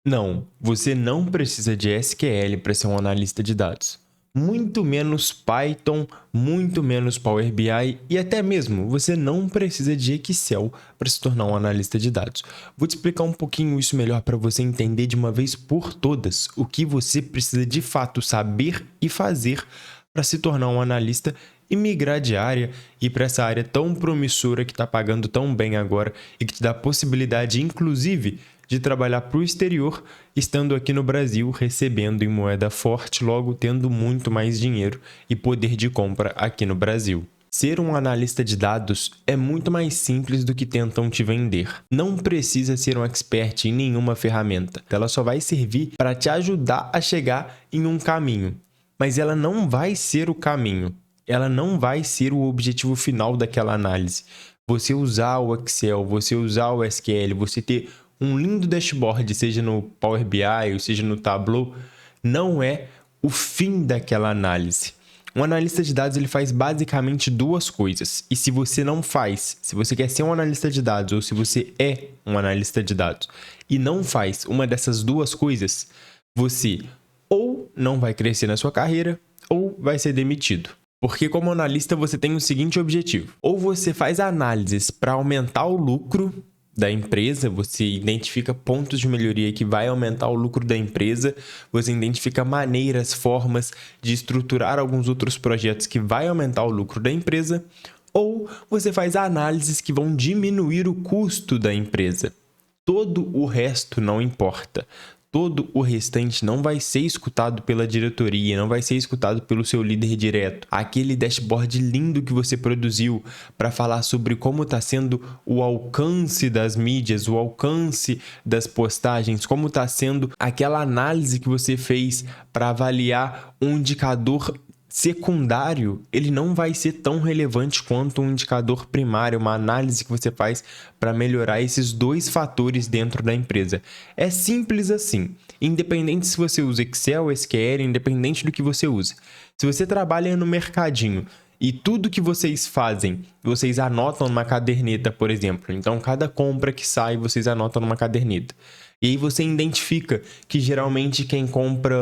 Não, você não precisa de SQL para ser um analista de dados. Muito menos Python, muito menos Power BI e até mesmo você não precisa de Excel para se tornar um analista de dados. Vou te explicar um pouquinho isso melhor para você entender de uma vez por todas o que você precisa de fato saber e fazer para se tornar um analista e migrar de área e para essa área tão promissora que está pagando tão bem agora e que te dá a possibilidade, inclusive, de trabalhar para o exterior, estando aqui no Brasil, recebendo em moeda forte, logo tendo muito mais dinheiro e poder de compra aqui no Brasil. Ser um analista de dados é muito mais simples do que tentam te vender. Não precisa ser um expert em nenhuma ferramenta. Ela só vai servir para te ajudar a chegar em um caminho. Mas ela não vai ser o caminho. Ela não vai ser o objetivo final daquela análise. Você usar o Excel, você usar o SQL, você ter um lindo dashboard, seja no Power BI ou seja no Tableau, não é o fim daquela análise. Um analista de dados ele faz basicamente duas coisas. E se você não faz, se você quer ser um analista de dados ou se você é um analista de dados e não faz uma dessas duas coisas, você ou não vai crescer na sua carreira ou vai ser demitido. Porque como analista você tem o seguinte objetivo: ou você faz análises para aumentar o lucro da empresa, você identifica pontos de melhoria que vai aumentar o lucro da empresa, você identifica maneiras, formas de estruturar alguns outros projetos que vai aumentar o lucro da empresa, ou você faz análises que vão diminuir o custo da empresa. Todo o resto não importa. Todo o restante não vai ser escutado pela diretoria, não vai ser escutado pelo seu líder direto. Aquele dashboard lindo que você produziu para falar sobre como está sendo o alcance das mídias, o alcance das postagens, como está sendo aquela análise que você fez para avaliar um indicador secundário, ele não vai ser tão relevante quanto um indicador primário, uma análise que você faz para melhorar esses dois fatores dentro da empresa. É simples assim, independente se você usa Excel, SQL, independente do que você usa. Se você trabalha no mercadinho e tudo que vocês fazem, vocês anotam numa caderneta, por exemplo. Então, cada compra que sai, vocês anotam numa caderneta. E aí você identifica que geralmente quem compra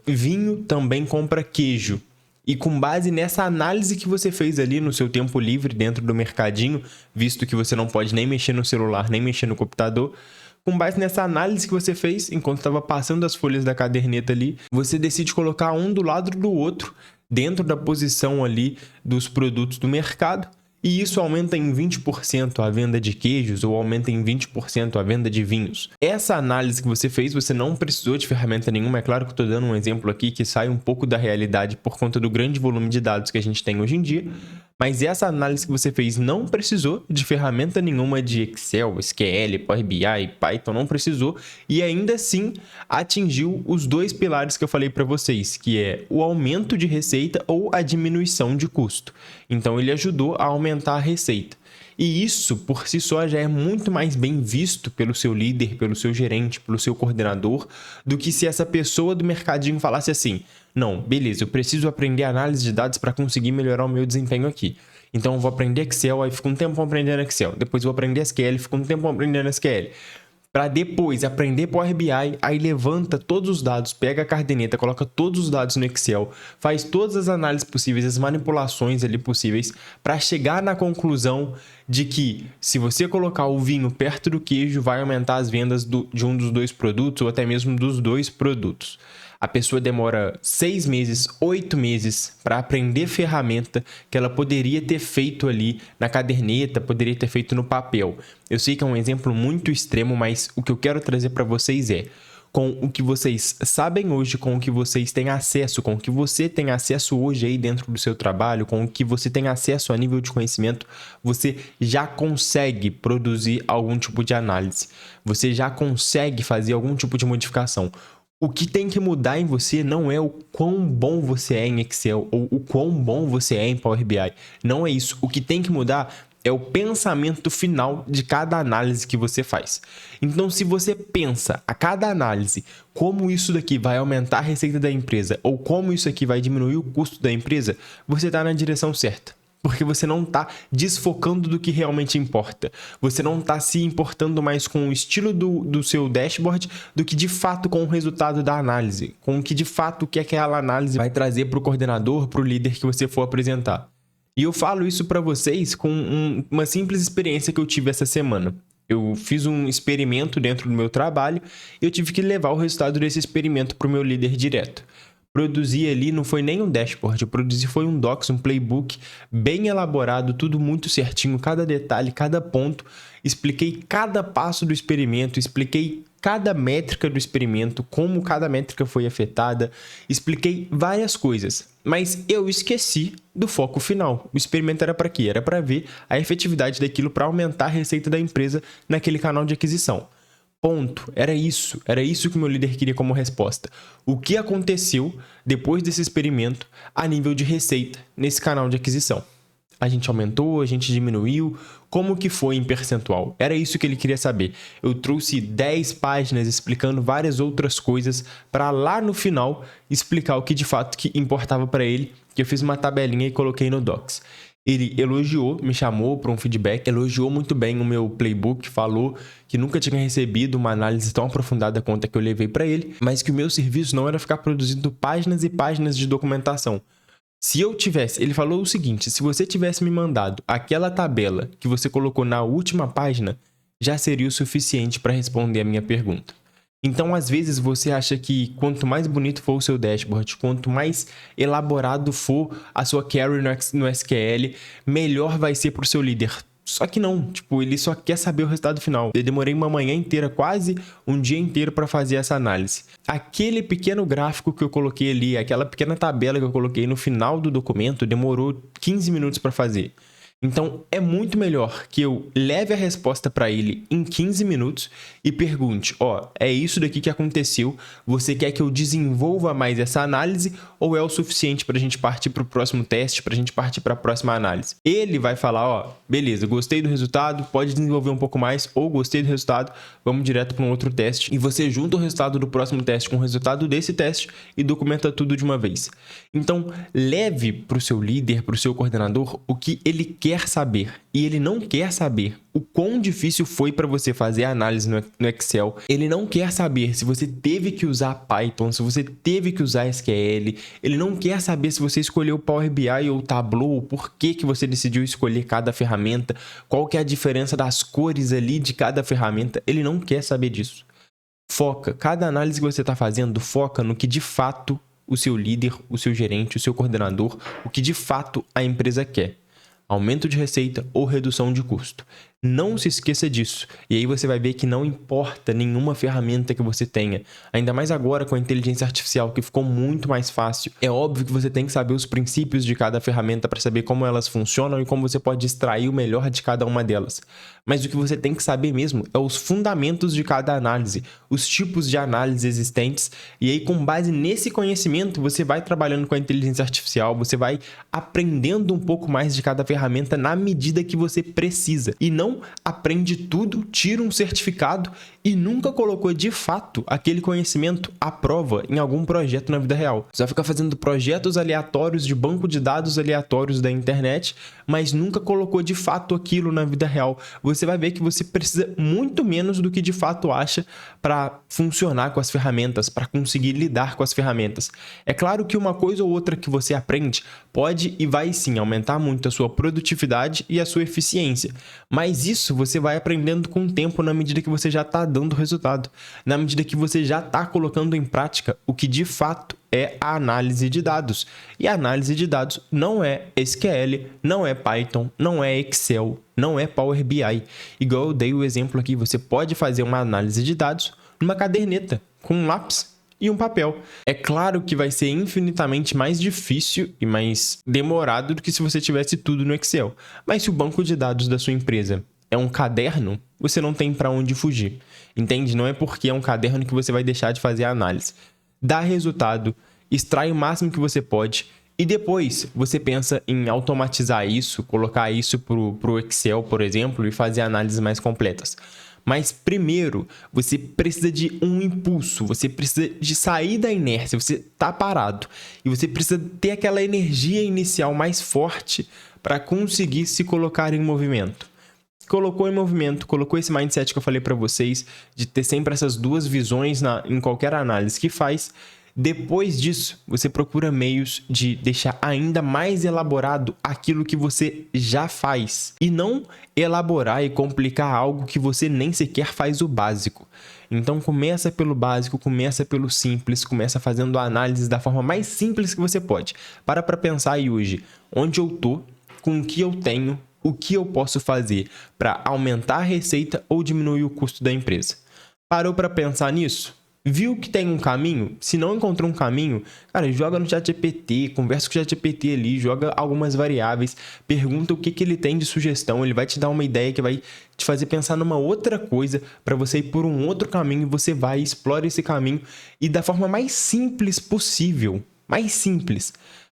vinho também compra queijo. E com base nessa análise que você fez ali no seu tempo livre dentro do mercadinho, visto que você não pode nem mexer no celular, nem mexer no computador, com base nessa análise que você fez enquanto estava passando as folhas da caderneta ali, você decide colocar um do lado do outro dentro da posição ali dos produtos do mercado. E isso aumenta em 20% a venda de queijos ou aumenta em 20% a venda de vinhos. Essa análise que você fez, você não precisou de ferramenta nenhuma. É claro que eu estou dando um exemplo aqui que sai um pouco da realidade por conta do grande volume de dados que a gente tem hoje em dia. Mas essa análise que você fez não precisou de ferramenta nenhuma de Excel, SQL, Power BI, Python, não precisou. E ainda assim atingiu os dois pilares que eu falei para vocês, que é o aumento de receita ou a diminuição de custo. Então ele ajudou a aumentar a receita. E isso, por si só, já é muito mais bem visto pelo seu líder, pelo seu gerente, pelo seu coordenador, do que se essa pessoa do mercadinho falasse assim: não, beleza, eu preciso aprender análise de dados para conseguir melhorar o meu desempenho aqui. Então eu vou aprender Excel, aí fico um tempo aprendendo Excel. Depois vou aprender SQL, fico um tempo aprendendo SQL. Para depois aprender Power BI, aí levanta todos os dados, pega a caderneta, coloca todos os dados no Excel, faz todas as análises possíveis, as manipulações ali possíveis, para chegar na conclusão de que se você colocar o vinho perto do queijo, vai aumentar as vendas de um dos dois produtos ou até mesmo dos dois produtos. A pessoa demora 6 meses, 8 meses para aprender ferramenta que ela poderia ter feito ali na caderneta, poderia ter feito no papel. Eu sei que é um exemplo muito extremo, mas o que eu quero trazer para vocês é: com o que vocês sabem hoje, com o que vocês têm acesso, com o que você tem acesso hoje aí dentro do seu trabalho, com o que você tem acesso a nível de conhecimento, você já consegue produzir algum tipo de análise. Você já consegue fazer algum tipo de modificação. O que tem que mudar em você não é o quão bom você é em Excel ou o quão bom você é em Power BI. Não é isso. O que tem que mudar é o pensamento final de cada análise que você faz. Então, se você pensa a cada análise como isso daqui vai aumentar a receita da empresa ou como isso aqui vai diminuir o custo da empresa, você está na direção certa. porque você não está desfocando do que realmente importa. Você não está se importando mais com o estilo do seu dashboard do que de fato com o resultado da análise, com o que de fato o que aquela análise vai trazer para o coordenador, para o líder que você for apresentar. E eu falo isso para vocês com uma simples experiência que eu tive essa semana. Eu fiz um experimento dentro do meu trabalho e eu tive que levar o resultado desse experimento para o meu líder direto. Produzi ali, não foi nem um dashboard, eu produzi foi um docs, um playbook bem elaborado, tudo muito certinho, cada detalhe, cada ponto. Expliquei cada passo do experimento, expliquei cada métrica do experimento, como cada métrica foi afetada, expliquei várias coisas, mas eu esqueci do foco final. O experimento era para quê? Era para ver a efetividade daquilo para aumentar a receita da empresa naquele canal de aquisição. Ponto. Era isso que o meu líder queria como resposta. O que aconteceu depois desse experimento a nível de receita nesse canal de aquisição? A gente aumentou, a gente diminuiu, como que foi em percentual? Era isso que ele queria saber. Eu trouxe 10 páginas explicando várias outras coisas para lá no final explicar o que de fato que importava para ele, que eu fiz uma tabelinha e coloquei no Docs. Ele elogiou, me chamou para um feedback, elogiou muito bem o meu playbook, falou que nunca tinha recebido uma análise tão aprofundada quanto a que eu levei para ele, mas que o meu serviço não era ficar produzindo páginas e páginas de documentação. Se eu tivesse, ele falou o seguinte, se você tivesse me mandado aquela tabela que você colocou na última página, já seria o suficiente para responder a minha pergunta. Então, às vezes, você acha que quanto mais bonito for o seu dashboard, quanto mais elaborado for a sua query no SQL, melhor vai ser para o seu líder. Só que não, ele só quer saber o resultado final. Eu demorei uma manhã inteira, quase um dia inteiro para fazer essa análise. Aquele pequeno gráfico que eu coloquei ali, aquela pequena tabela que eu coloquei no final do documento, demorou 15 minutos para fazer. Então, é muito melhor que eu leve a resposta para ele em 15 minutos e pergunte, é isso daqui que aconteceu, você quer que eu desenvolva mais essa análise ou é o suficiente para a gente partir para o próximo teste, para a gente partir para a próxima análise? Ele vai falar, beleza, gostei do resultado, pode desenvolver um pouco mais, ou gostei do resultado, vamos direto para um outro teste. E você junta o resultado do próximo teste com o resultado desse teste e documenta tudo de uma vez. Então, leve para o seu líder, para o seu coordenador, o que ele quer saber, e ele não quer saber o quão difícil foi para você fazer a análise no Excel. Ele não quer saber se você teve que usar Python, se você teve que usar SQL. Ele não quer saber se você escolheu Power BI ou Tableau, por que você decidiu escolher cada ferramenta, qual que é a diferença das cores ali de cada ferramenta. Ele não quer saber disso. Foca, cada análise que você está fazendo, foca no que de fato o seu líder, o seu gerente, o seu coordenador, o que de fato a empresa quer. Aumento de receita ou redução de custo. Não se esqueça disso. E aí você vai ver que não importa nenhuma ferramenta que você tenha. Ainda mais agora com a inteligência artificial, que ficou muito mais fácil. É óbvio que você tem que saber os princípios de cada ferramenta para saber como elas funcionam e como você pode extrair o melhor de cada uma delas. Mas o que você tem que saber mesmo é os fundamentos de cada análise, os tipos de análise existentes. E aí, com base nesse conhecimento, você vai trabalhando com a inteligência artificial, você vai aprendendo um pouco mais de cada ferramenta na medida que você precisa. E não aprende tudo, tira um certificado e nunca colocou de fato aquele conhecimento à prova em algum projeto na vida real. Você vai ficar fazendo projetos aleatórios de banco de dados aleatórios da internet, mas nunca colocou de fato aquilo na vida real. Você vai ver que você precisa muito menos do que de fato acha para funcionar com as ferramentas, para conseguir lidar com as ferramentas. É claro que uma coisa ou outra que você aprende pode e vai sim aumentar muito a sua produtividade e a sua eficiência, mas isso você vai aprendendo com o tempo na medida que você já está dando resultado, na medida que você já está colocando em prática o que de fato é a análise de dados. E a análise de dados não é SQL, não é Python, não é Excel, não é Power BI. Igual eu dei o exemplo aqui, você pode fazer uma análise de dados numa caderneta, com um lápis e um papel. É claro que vai ser infinitamente mais difícil e mais demorado do que se você tivesse tudo no Excel. Mas se o banco de dados da sua empresa é um caderno, você não tem para onde fugir. Entende? Não é porque é um caderno que você vai deixar de fazer a análise. Dá resultado, extrai o máximo que você pode e depois você pensa em automatizar isso, colocar isso para o Excel, por exemplo, e fazer análises mais completas. Mas primeiro, você precisa de um impulso, você precisa de sair da inércia, você está parado e você precisa ter aquela energia inicial mais forte para conseguir se colocar em movimento. Colocou em movimento, colocou esse mindset que eu falei para vocês, de ter sempre essas duas visões em qualquer análise que faz. Depois disso, você procura meios de deixar ainda mais elaborado aquilo que você já faz. E não elaborar e complicar algo que você nem sequer faz o básico. Então começa pelo básico, começa pelo simples, começa fazendo a análise da forma mais simples que você pode. Para pensar aí hoje, onde eu tô, com o que eu tenho, o que eu posso fazer para aumentar a receita ou diminuir o custo da empresa. Parou para pensar nisso? Viu que tem um caminho? Se não encontrou um caminho, cara, joga no ChatGPT, conversa com o ChatGPT ali, joga algumas variáveis, pergunta o que ele tem de sugestão, ele vai te dar uma ideia que vai te fazer pensar numa outra coisa para você ir por um outro caminho, você vai, explora esse caminho e da forma mais simples possível, mais simples.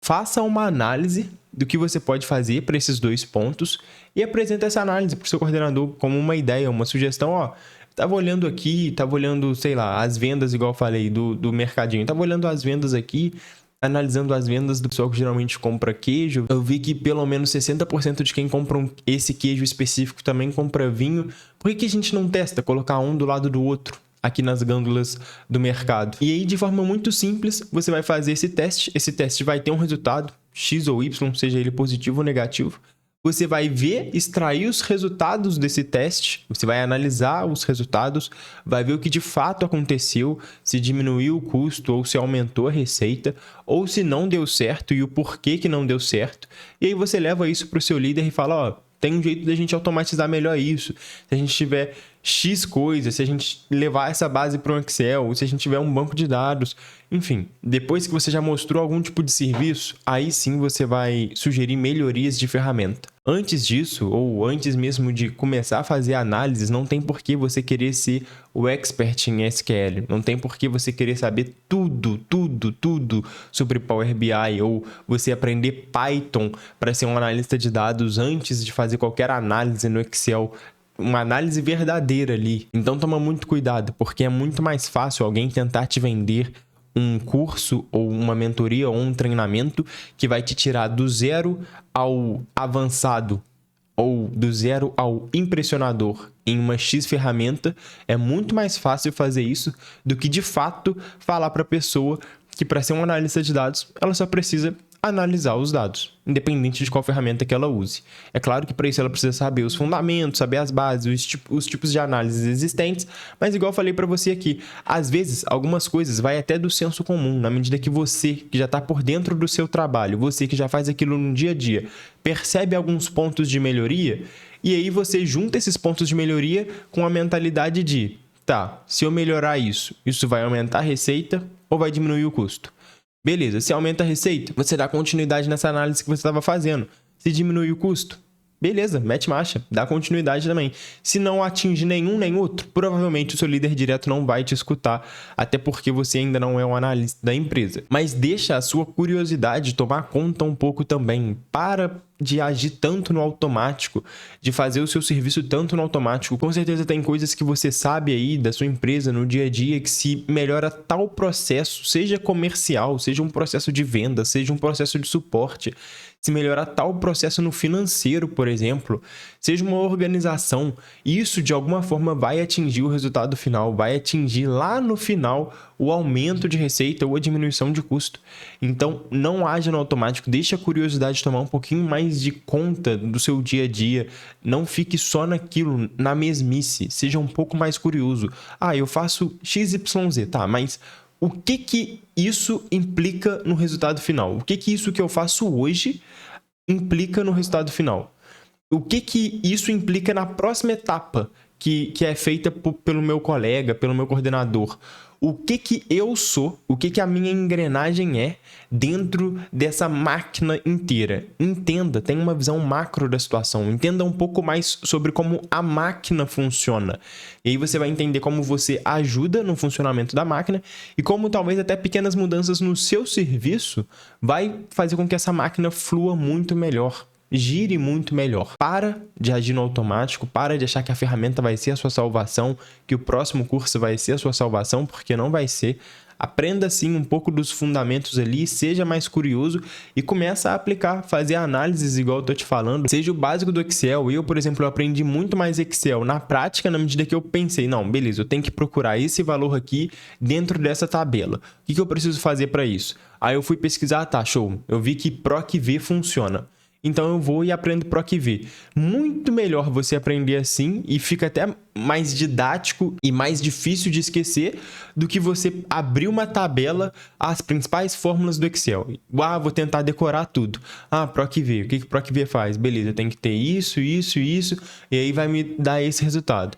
Faça uma análise do que você pode fazer para esses dois pontos e apresenta essa análise para o seu coordenador como uma ideia, uma sugestão, ó. Tava olhando aqui, tava olhando, sei lá, as vendas, igual eu falei, do mercadinho. Tava olhando as vendas aqui, analisando as vendas do pessoal que geralmente compra queijo. Eu vi que pelo menos 60% de quem compra esse queijo específico também compra vinho. Por que a gente não testa colocar um do lado do outro aqui nas gândulas do mercado? E aí, de forma muito simples, você vai fazer esse teste. Esse teste vai ter um resultado, X ou Y, seja ele positivo ou negativo. Você vai ver, extrair os resultados desse teste, você vai analisar os resultados, vai ver o que de fato aconteceu, se diminuiu o custo ou se aumentou a receita, ou se não deu certo e o porquê que não deu certo. E aí você leva isso para o seu líder e fala, ó, tem um jeito da gente automatizar melhor isso. Se a gente tiver X coisas, se a gente levar essa base para um Excel, se a gente tiver um banco de dados, enfim, depois que você já mostrou algum tipo de serviço, aí sim você vai sugerir melhorias de ferramenta. Antes disso, ou antes mesmo de começar a fazer análises, não tem por que você querer ser o expert em SQL. Não tem por que você querer saber tudo sobre Power BI ou você aprender Python para ser um analista de dados antes de fazer qualquer análise no Excel. Uma análise verdadeira ali. Então toma muito cuidado, porque é muito mais fácil alguém tentar te vender um curso ou uma mentoria ou um treinamento que vai te tirar do zero ao avançado ou do zero ao impressionador em uma X ferramenta. É muito mais fácil fazer isso do que de fato falar para a pessoa que para ser um analista de dados ela só precisa analisar os dados, independente de qual ferramenta que ela use. É claro que para isso ela precisa saber os fundamentos, saber as bases, os tipos de análises existentes, mas igual eu falei para você aqui, às vezes algumas coisas vai até do senso comum, na medida que você, que já está por dentro do seu trabalho, você que já faz aquilo no dia a dia, percebe alguns pontos de melhoria, e aí você junta esses pontos de melhoria com a mentalidade de, tá, se eu melhorar isso, isso vai aumentar a receita ou vai diminuir o custo? Beleza, se aumenta a receita, você dá continuidade nessa análise que você estava fazendo. Se diminui o custo, beleza, mete marcha, dá continuidade também. Se não atinge nenhum nem outro, provavelmente o seu líder direto não vai te escutar, até porque você ainda não é um analista da empresa. Mas deixa a sua curiosidade tomar conta um pouco também. Para de agir tanto no automático, de fazer o seu serviço tanto no automático. Com certeza tem coisas que você sabe aí da sua empresa no dia a dia que se melhora tal processo, seja comercial, seja um processo de venda, seja um processo de suporte, se melhorar tal processo no financeiro, por exemplo, seja uma organização, isso de alguma forma vai atingir o resultado final, vai atingir lá no final o aumento de receita ou a diminuição de custo. Então, não haja no automático, deixe a curiosidade tomar um pouquinho mais de conta do seu dia a dia, não fique só naquilo, na mesmice, seja um pouco mais curioso. Ah, eu faço XYZ, tá, mas o que isso implica no resultado final? O que isso que eu faço hoje implica no resultado final? O que isso implica na próxima etapa que é feita pelo meu colega, pelo meu coordenador? O que eu sou, o que a minha engrenagem é dentro dessa máquina inteira. Entenda, tenha uma visão macro da situação, entenda um pouco mais sobre como a máquina funciona. E aí você vai entender como você ajuda no funcionamento da máquina e como talvez até pequenas mudanças no seu serviço vai fazer com que essa máquina flua muito melhor. Gire muito melhor. Para de agir no automático, para de achar que a ferramenta vai ser a sua salvação, que o próximo curso vai ser a sua salvação, porque não vai ser. aprenda sim um pouco dos fundamentos ali, seja mais curioso e começa a aplicar, fazer análises igual eu tô te falando. Seja o básico do Excel. Eu, por exemplo, aprendi muito mais Excel na prática na medida que eu pensei, não, beleza, eu tenho que procurar esse valor aqui dentro dessa tabela. O que eu preciso fazer para isso? Aí eu fui pesquisar, tá, show, eu vi que PROC-V funciona. Então eu vou e aprendo PROC-V. Muito melhor você aprender assim e fica até mais didático e mais difícil de esquecer do que você abrir uma tabela, as principais fórmulas do Excel. Vou tentar decorar tudo. PROC-V, o que PROC-V faz? Beleza, tem que ter isso, isso, isso, e aí vai me dar esse resultado.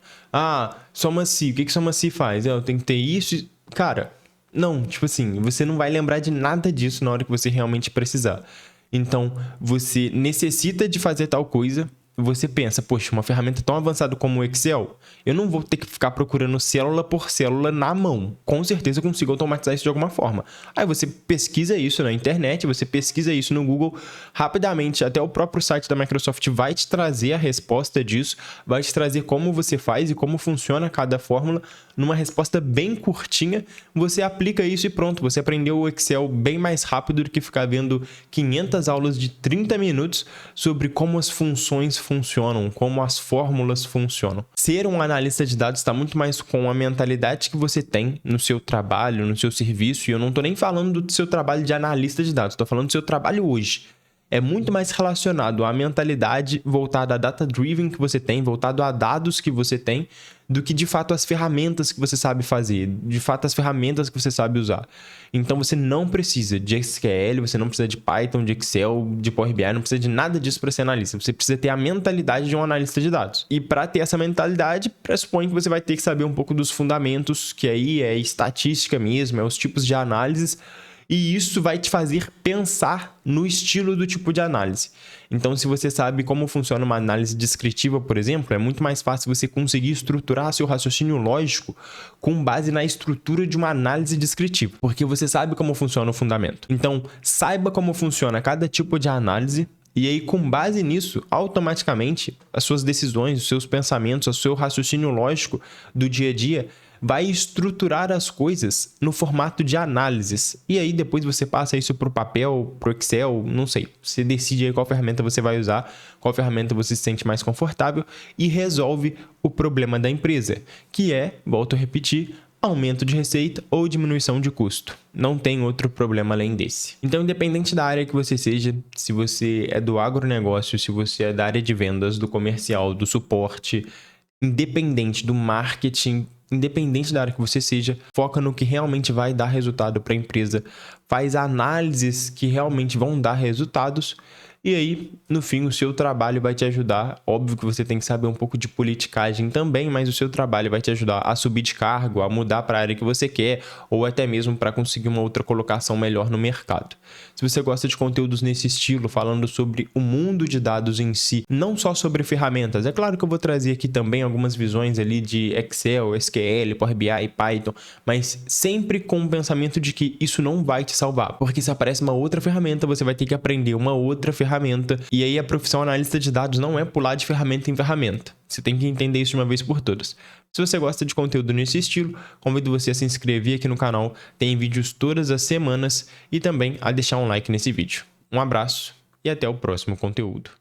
Soma-se, o que soma-se faz? Eu tenho que ter isso. Cara, não, tipo assim, você não vai lembrar de nada disso na hora que você realmente precisar. Então, você necessita de fazer tal coisa, você pensa, poxa, uma ferramenta tão avançada como o Excel, eu não vou ter que ficar procurando célula por célula na mão. Com certeza eu consigo automatizar isso de alguma forma. Aí você pesquisa isso na internet, você pesquisa isso no Google, rapidamente, até o próprio site da Microsoft vai te trazer a resposta disso, vai te trazer como você faz e como funciona cada fórmula. Numa resposta bem curtinha, você aplica isso e pronto, você aprendeu o Excel bem mais rápido do que ficar vendo 500 aulas de 30 minutos sobre como as funções funcionam, como as fórmulas funcionam. Ser um analista de dados está muito mais com a mentalidade que você tem no seu trabalho, no seu serviço, e eu não estou nem falando do seu trabalho de analista de dados, estou falando do seu trabalho hoje. É muito mais relacionado à mentalidade voltada a data-driven que você tem, voltado a dados que você tem, do que de fato as ferramentas que você sabe fazer, de fato as ferramentas que você sabe usar. Então você não precisa de SQL, você não precisa de Python, de Excel, de Power BI, não precisa de nada disso para ser analista. Você precisa ter a mentalidade de um analista de dados. E para ter essa mentalidade, pressupõe que você vai ter que saber um pouco dos fundamentos, que aí é estatística mesmo, é os tipos de análises. E isso vai te fazer pensar no estilo do tipo de análise. Então, se você sabe como funciona uma análise descritiva, por exemplo, é muito mais fácil você conseguir estruturar seu raciocínio lógico com base na estrutura de uma análise descritiva, porque você sabe como funciona o fundamento. Então, saiba como funciona cada tipo de análise. E aí, com base nisso, automaticamente, as suas decisões, os seus pensamentos, o seu raciocínio lógico do dia a dia vai estruturar as coisas no formato de análises. E aí, depois você passa isso para o papel, para o Excel, não sei. Você decide aí qual ferramenta você vai usar, qual ferramenta você se sente mais confortável e resolve o problema da empresa, que é, volto a repetir, aumento de receita ou diminuição de custo. Não tem outro problema além desse. Então, independente da área que você seja, se você é do agronegócio, se você é da área de vendas, do comercial, do suporte, independente do marketing, independente da área que você seja, foca no que realmente vai dar resultado para a empresa, faz análises que realmente vão dar resultados. E aí, no fim, o seu trabalho vai te ajudar. Óbvio que você tem que saber um pouco de politicagem também, mas o seu trabalho vai te ajudar a subir de cargo, a mudar para a área que você quer, ou até mesmo para conseguir uma outra colocação melhor no mercado. Se você gosta de conteúdos nesse estilo, falando sobre o mundo de dados em si, não só sobre ferramentas, é claro que eu vou trazer aqui também algumas visões ali de Excel, SQL, Power BI e Python, mas sempre com o pensamento de que isso não vai te salvar, porque se aparece uma outra ferramenta, você vai ter que aprender uma outra ferramenta. E aí a profissão analista de dados não é pular de ferramenta em ferramenta. Você tem que entender isso de uma vez por todas. Se você gosta de conteúdo nesse estilo, convido você a se inscrever aqui no canal. Tem vídeos todas as semanas e também a deixar um like nesse vídeo. Um abraço e até o próximo conteúdo.